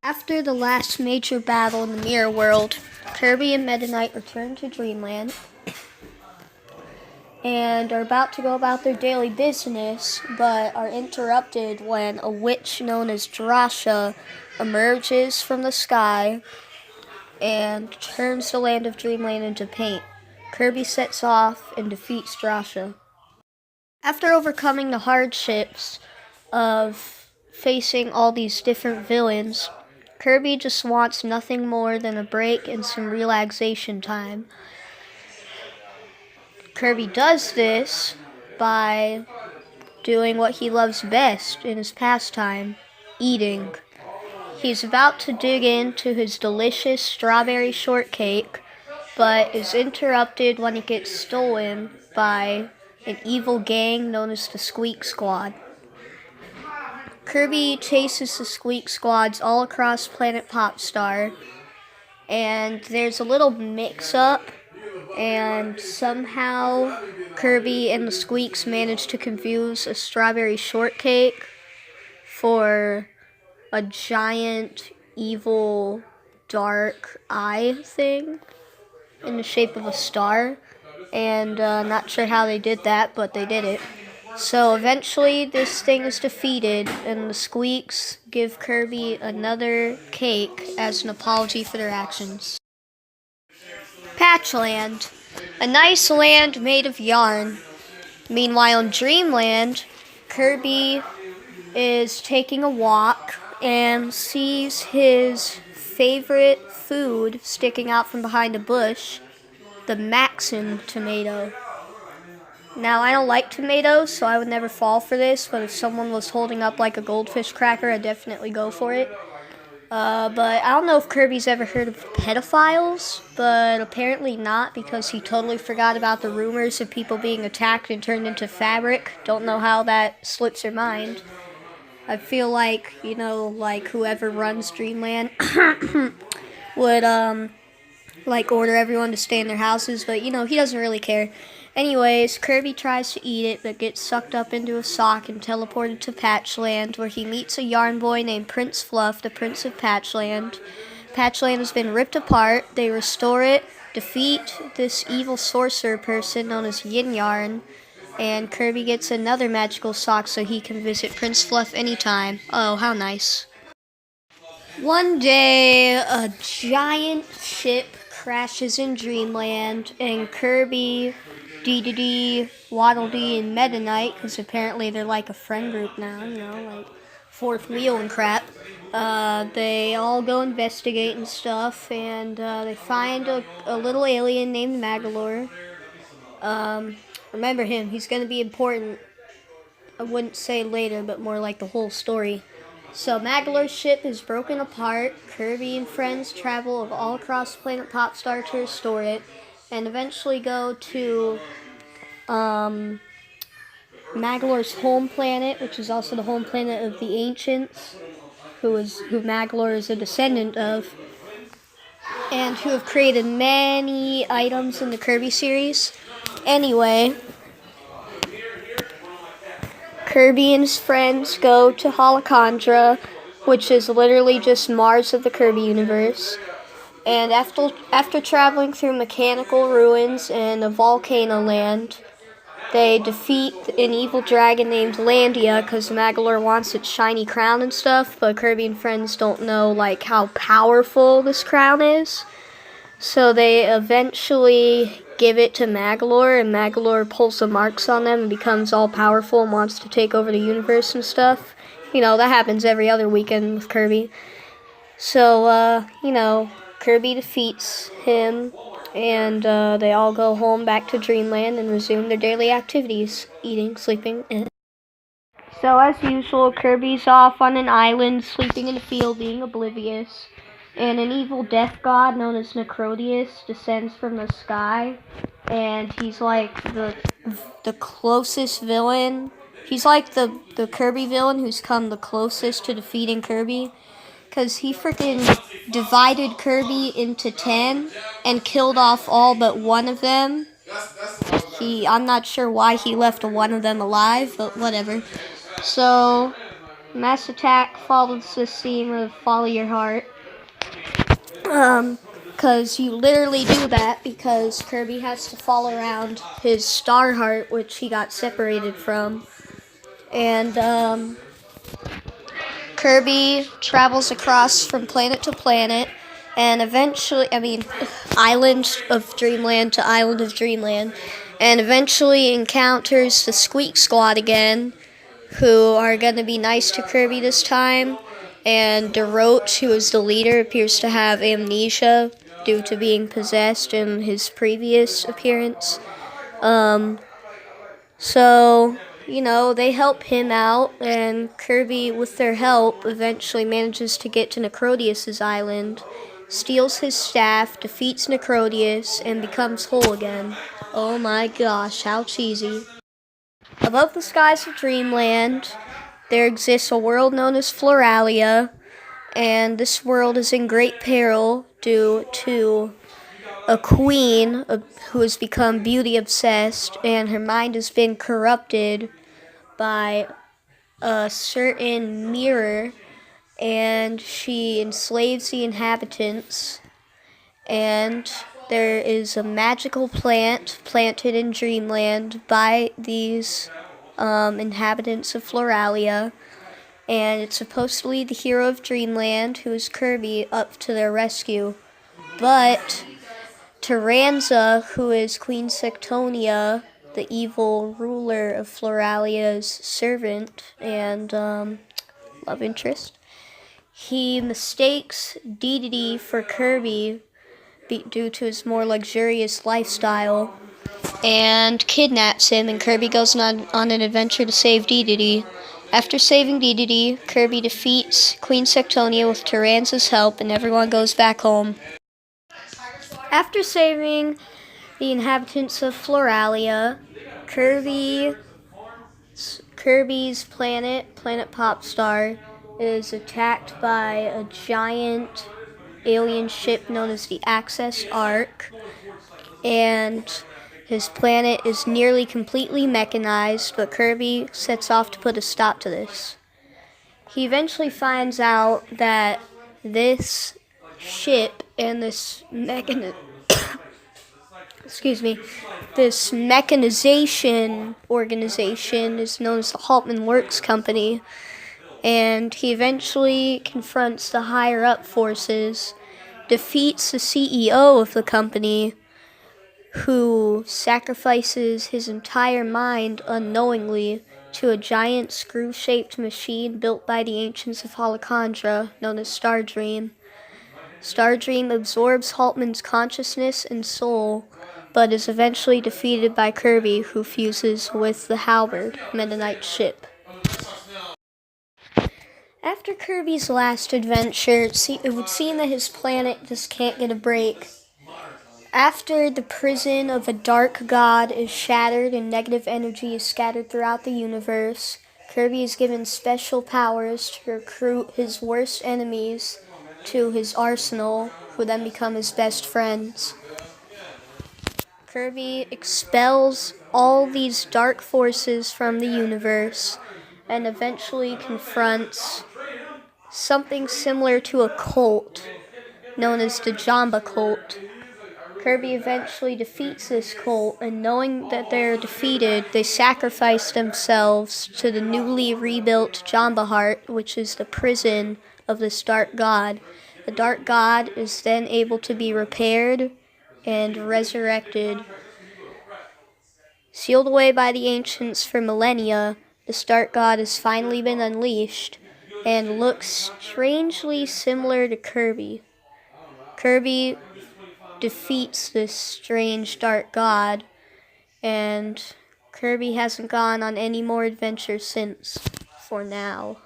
After the last major battle in the Mirror World, Kirby and Meta Knight return to Dreamland and are about to go about their daily business, but are interrupted when a witch known as Drasha emerges from the sky and turns the land of Dreamland into paint. Kirby sets off and defeats Drasha. After overcoming the hardships of facing all these different villains, Kirby just wants nothing more than a break and some relaxation time. Kirby does this by doing what he loves best in his pastime, eating. He's about to dig into his delicious strawberry shortcake, but is interrupted when it gets stolen by an evil gang known as the Squeak Squad. Kirby chases the Squeak Squads all across Planet Popstar, and there's a little mix-up, and somehow Kirby and the Squeaks manage to confuse a strawberry shortcake for a giant, evil, dark eye thing in the shape of a star, and not sure how they did that, but they did it. So eventually this thing is defeated, and the Squeaks give Kirby another cake as an apology for their actions. Patchland, a nice land made of yarn. Meanwhile in Dreamland, Kirby is taking a walk and sees his favorite food sticking out from behind a bush, the Maxim tomato. Now, I don't like tomatoes, so I would never fall for this, but if someone was holding up like a goldfish cracker, I'd definitely go for it. But I don't know if Kirby's ever heard of pedophiles, but apparently not, because he totally forgot about the rumors of people being attacked and turned into fabric. Don't know how that slips your mind. I feel like, like whoever runs Dreamland would, order everyone to stay in their houses, but, he doesn't really care. Anyways, Kirby tries to eat it, but gets sucked up into a sock and teleported to Patchland, where he meets a yarn boy named Prince Fluff, the Prince of Patchland. Patchland has been ripped apart. They restore it, defeat this evil sorcerer person known as Yin Yarn, and Kirby gets another magical sock so he can visit Prince Fluff anytime. Oh, how nice. One day, a giant ship crashes in Dreamland, and Kirby, Dedede, Waddle Dee, and Meta Knight, because apparently they're like a friend group now, like fourth wheel and crap. They all go investigate and stuff, and they find a little alien named Magalore. Remember him, he's going to be important. I wouldn't say later, but more like the whole story. So Magalore's ship is broken apart. Kirby and friends travel all across Planet Popstar to restore it, and eventually go to Magalore's home planet, which is also the home planet of the Ancients, who Magalore is a descendant of, and who have created many items in the Kirby series. Anyway, Kirby and his friends go to Holocondra, which is literally just Mars of the Kirby universe. And after traveling through mechanical ruins and a volcano land, they defeat an evil dragon named Landia, because Magalore wants its shiny crown and stuff, but Kirby and friends don't know how powerful this crown is. So they eventually give it to Magalore, and Magalore pulls the marks on them and becomes all-powerful and wants to take over the universe and stuff. That happens every other weekend with Kirby. So, Kirby defeats him, and they all go home back to Dreamland and resume their daily activities, eating, sleeping, and... So, as usual, Kirby's off on an island, sleeping in a field, being oblivious. And an evil death god known as Necrodius descends from the sky, and he's like the closest villain. He's like the Kirby villain who's come the closest to defeating Kirby, because he freaking divided Kirby into 10 and killed off all but one of them. I'm not sure why he left one of them alive, but whatever. So Mass Attack follows the theme of Follow Your Heart. Because you literally do that because Kirby has to follow around his star heart, which he got separated from. And Kirby travels across from planet to planet, and eventually, island of Dreamland to island of Dreamland, and eventually encounters the Squeak Squad again, who are going to be nice to Kirby this time. And DeRoach, who is the leader, appears to have amnesia due to being possessed in his previous appearance. So, they help him out, and Kirby, with their help, eventually manages to get to Necrodius' island, steals his staff, defeats Necrodius, and becomes whole again. Oh my gosh, how cheesy. Above the skies of Dreamland, there exists a world known as Floralia, and this world is in great peril due to a queen who has become beauty obsessed, and her mind has been corrupted by a certain mirror, and she enslaves the inhabitants. And there is a magical plant planted in Dreamland by these inhabitants of Floralia, and it's supposed to lead the hero of Dreamland, who is Kirby, up to their rescue. But Taranza, who is Queen Sectonia, the evil ruler of Floralia's servant and love interest, he mistakes Dedede for Kirby due to his more luxurious lifestyle, and kidnaps him, and Kirby goes on an adventure to save Dedede. After saving Dedede, Kirby defeats Queen Sectonia with Taranza's help, and everyone goes back home. After saving the inhabitants of Floralia, Kirby's planet Popstar, is attacked by a giant alien ship known as the Access Ark, and his planet is nearly completely mechanized, but Kirby sets off to put a stop to this. He eventually finds out that this ship and this this mechanization organization is known as the Haltman Works Company, and he eventually confronts the higher-up forces, defeats the CEO of the company, who sacrifices his entire mind unknowingly to a giant screw-shaped machine built by the ancients of Holocandra, known as Stardream. Stardream absorbs Haltman's consciousness and soul, but is eventually defeated by Kirby, who fuses with the Halberd, Meta Knight's ship. After Kirby's last adventure, it would seem that his planet just can't get a break. After the prison of a dark god is shattered and negative energy is scattered throughout the universe, Kirby is given special powers to recruit his worst enemies to his arsenal, who then become his best friends. Kirby expels all these dark forces from the universe and eventually confronts something similar to a cult known as the Jamba Cult. Kirby eventually defeats this cult, and knowing that they're defeated, they sacrifice themselves to the newly rebuilt Jamba Heart, which is the prison of this dark god. The dark god is then able to be repaired and resurrected. Sealed away by the ancients for millennia, this dark god has finally been unleashed and looks strangely similar to Kirby. Kirby defeats this strange dark god, and Kirby hasn't gone on any more adventures since, for now.